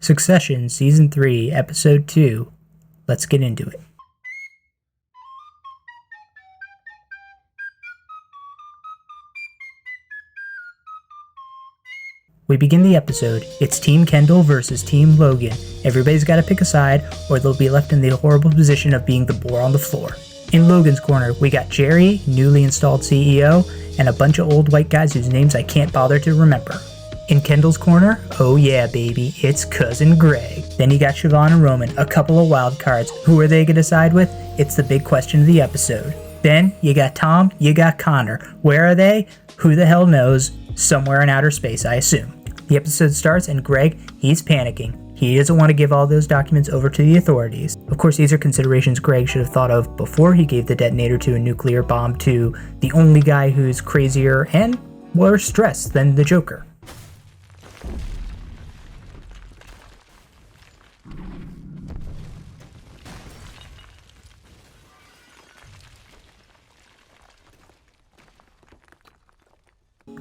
Succession, Season 3, Episode 2. Let's get into it. We begin the episode. It's Team Kendall versus Team Logan. Everybody's got to pick a side, or they'll be left in the horrible position of being the boar on the floor. In Logan's corner, we got Jerry, newly installed CEO, and a bunch of old white guys whose names I can't bother to remember. In Kendall's corner, oh yeah baby, it's Cousin Greg. Then you got Siobhan and Roman, a couple of wild cards. Who are they going to side with? It's the big question of the episode. Then you got Tom, you got Connor. Where are they? Who the hell knows? Somewhere in outer space, I assume. The episode starts and Greg, he's panicking. He doesn't want to give all those documents over to the authorities. Of course, these are considerations Greg should have thought of before he gave the detonator to a nuclear bomb to the only guy who's crazier and more stressed than the Joker.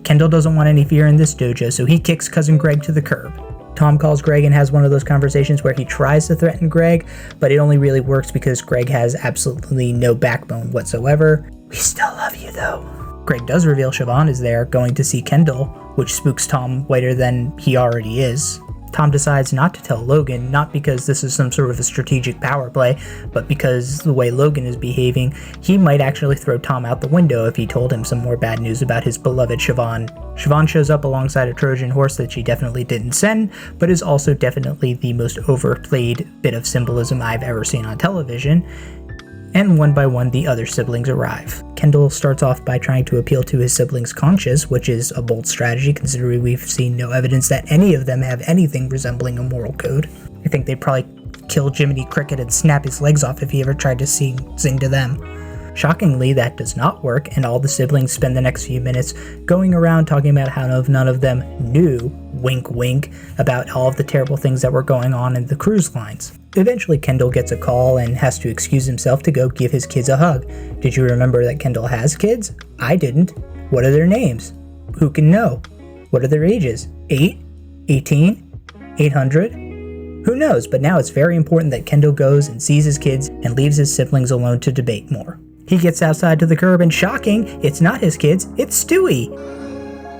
Kendall doesn't want any fear in this dojo, so he kicks Cousin Greg to the curb. Tom calls Greg and has one of those conversations where he tries to threaten Greg, but it only really works because Greg has absolutely no backbone whatsoever. We still love you though. Greg does reveal Siobhan is there going to see Kendall, which spooks Tom whiter than he already is. Tom decides not to tell Logan, not because this is some sort of a strategic power play, but because the way Logan is behaving, he might actually throw Tom out the window if he told him some more bad news about his beloved Siobhan. Siobhan shows up alongside a Trojan horse that she definitely didn't send, but is also definitely the most overplayed bit of symbolism I've ever seen on television. And one by one, the other siblings arrive. Kendall starts off by trying to appeal to his siblings' conscience, which is a bold strategy considering we've seen no evidence that any of them have anything resembling a moral code. I think they'd probably kill Jiminy Cricket and snap his legs off if he ever tried to sing to them. Shockingly, that does not work, and all the siblings spend the next few minutes going around talking about how none of them knew, wink wink, about all of the terrible things that were going on in the cruise lines. Eventually, Kendall gets a call and has to excuse himself to go give his kids a hug. Did you remember that Kendall has kids? I didn't. What are their names? Who can know? What are their ages? 8? 18? 800? Who knows, but now it's very important that Kendall goes and sees his kids and leaves his siblings alone to debate more. He gets outside to the curb and shocking, it's not his kids, it's Stewie.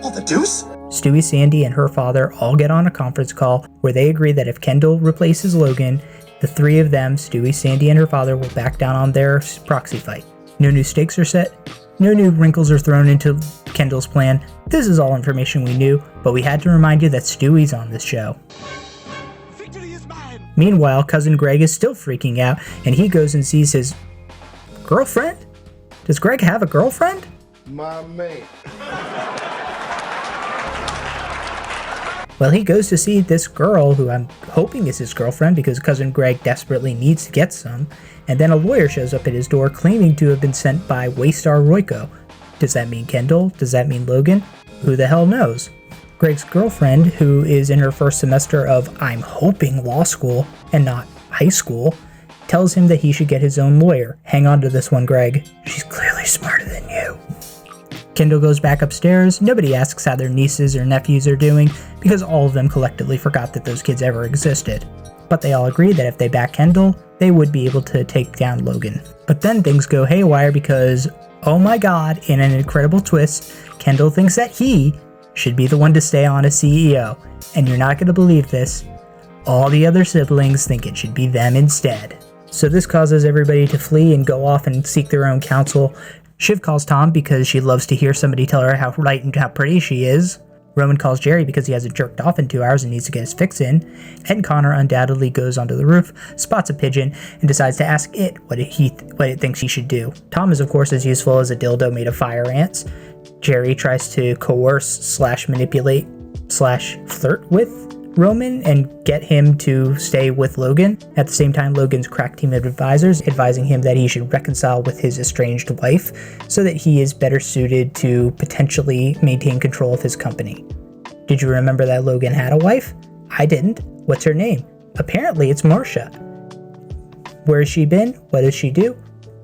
Oh, the deuce? Stewie, Sandy, and her father all get on a conference call where they agree that if Kendall replaces Logan, the three of them, Stewie, Sandy, and her father, will back down on their proxy fight. No new stakes are set, no new wrinkles are thrown into Kendall's plan. This is all information we knew, but we had to remind you that Stewie's on this show. Victory is mine! Meanwhile, Cousin Greg is still freaking out, and he goes and sees his girlfriend? Does Greg have a girlfriend? My mate. Well, he goes to see this girl who I'm hoping is his girlfriend because Cousin Greg desperately needs to get some, and then a lawyer shows up at his door claiming to have been sent by Waystar Royko. Does that mean Kendall? Does that mean Logan? Who the hell knows? Greg's girlfriend, who is in her first semester of, I'm hoping, law school and not high school, tells him that he should get his own lawyer. Hang on to this one, Greg. She's clearly smarter than you. Kendall goes back upstairs. Nobody asks how their nieces or nephews are doing because all of them collectively forgot that those kids ever existed. But they all agree that if they back Kendall, they would be able to take down Logan. But then things go haywire because, oh my god, in an incredible twist, Kendall thinks that he should be the one to stay on as CEO. And you're not going to believe this, all the other siblings think it should be them instead. So this causes everybody to flee and go off and seek their own counsel. Shiv calls Tom because she loves to hear somebody tell her how right and how pretty she is. Roman calls Jerry because he hasn't jerked off in 2 hours and needs to get his fix in. And Connor undoubtedly goes onto the roof, spots a pigeon, and decides to ask it what it thinks he should do. Tom is of course as useful as a dildo made of fire ants. Jerry tries to coerce / manipulate / flirt with Roman and get him to stay with Logan. At the same time, Logan's crack team of advisors advising him that he should reconcile with his estranged wife so that he is better suited to potentially maintain control of his company. Did you remember that Logan had a wife? I didn't. What's her name? Apparently it's Marcia. Where has she been? What does she do?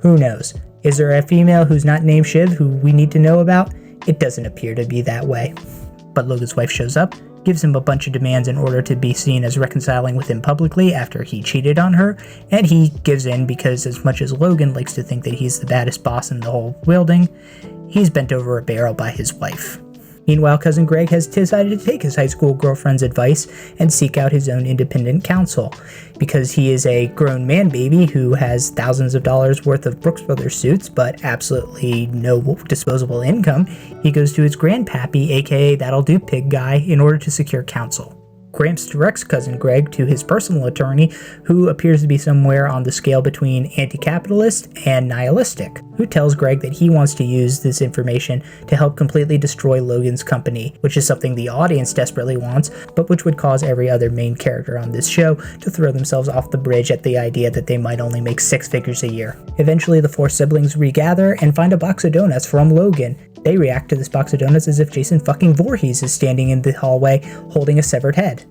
Who knows? Is there a female who's not named Shiv who we need to know about? It doesn't appear to be that way. But Logan's wife shows up, gives him a bunch of demands in order to be seen as reconciling with him publicly after he cheated on her, and he gives in because as much as Logan likes to think that he's the baddest boss in the whole building, he's bent over a barrel by his wife. Meanwhile, Cousin Greg has decided to take his high school girlfriend's advice and seek out his own independent counsel. Because he is a grown man baby who has thousands of dollars worth of Brooks Brothers suits but absolutely no disposable income, he goes to his grandpappy, aka That'll Do Pig guy, in order to secure counsel. Gramps directs Cousin Greg to his personal attorney, who appears to be somewhere on the scale between anti-capitalist and nihilistic, who tells Greg that he wants to use this information to help completely destroy Logan's company, which is something the audience desperately wants, but which would cause every other main character on this show to throw themselves off the bridge at the idea that they might only make 6 figures a year. Eventually, the 4 siblings regather and find a box of donuts from Logan. They react to this box of donuts as if Jason fucking Voorhees is standing in the hallway holding a severed head.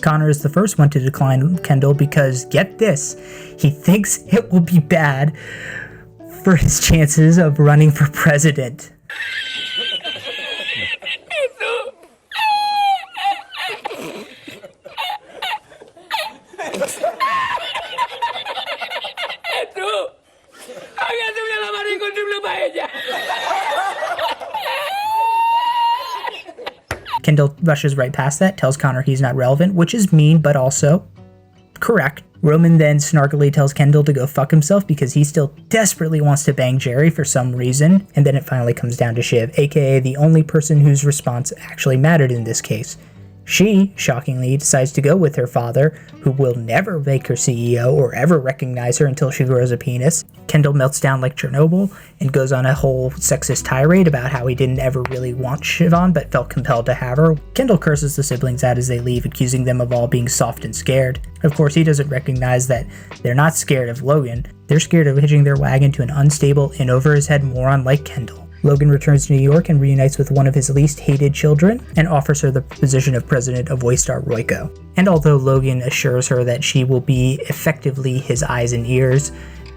Connor is the first one to decline Kendall because, get this, he thinks it will be bad for his chances of running for president. Kendall rushes right past that, tells Connor he's not relevant, which is mean, but also correct. Roman then snarkily tells Kendall to go fuck himself because he still desperately wants to bang Jerry for some reason, and then it finally comes down to Shiv, aka the only person whose response actually mattered in this case. She, shockingly, decides to go with her father, who will never make her CEO or ever recognize her until she grows a penis. Kendall melts down like Chernobyl and goes on a whole sexist tirade about how he didn't ever really want Siobhan but felt compelled to have her. Kendall curses the siblings out as they leave, accusing them of all being soft and scared. Of course, he doesn't recognize that they're not scared of Logan. They're scared of hitching their wagon to an unstable, in-over-his-head moron like Kendall. Logan returns to New York and reunites with one of his least hated children and offers her the position of president of Waystar Royco. And although Logan assures her that she will be effectively his eyes and ears,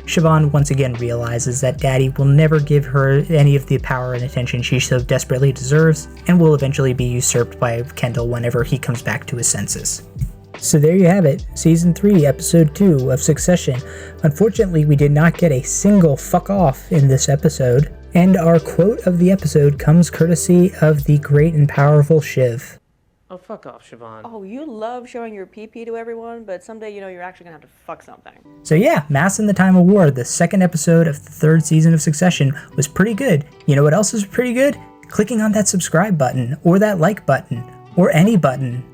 Siobhan once again realizes that Daddy will never give her any of the power and attention she so desperately deserves, and will eventually be usurped by Kendall whenever he comes back to his senses. So there you have it, Season 3, Episode 2 of Succession. Unfortunately, we did not get a single fuck off in this episode, and our quote of the episode comes courtesy of the great and powerful Shiv. Oh, fuck off, Siobhan. Oh, you love showing your pee-pee to everyone, but someday, you're actually gonna have to fuck something. So yeah, Mass in the Time of War, the second episode of the 3rd season of Succession, was pretty good. You know what else is pretty good? Clicking on that subscribe button, or that like button, or any button.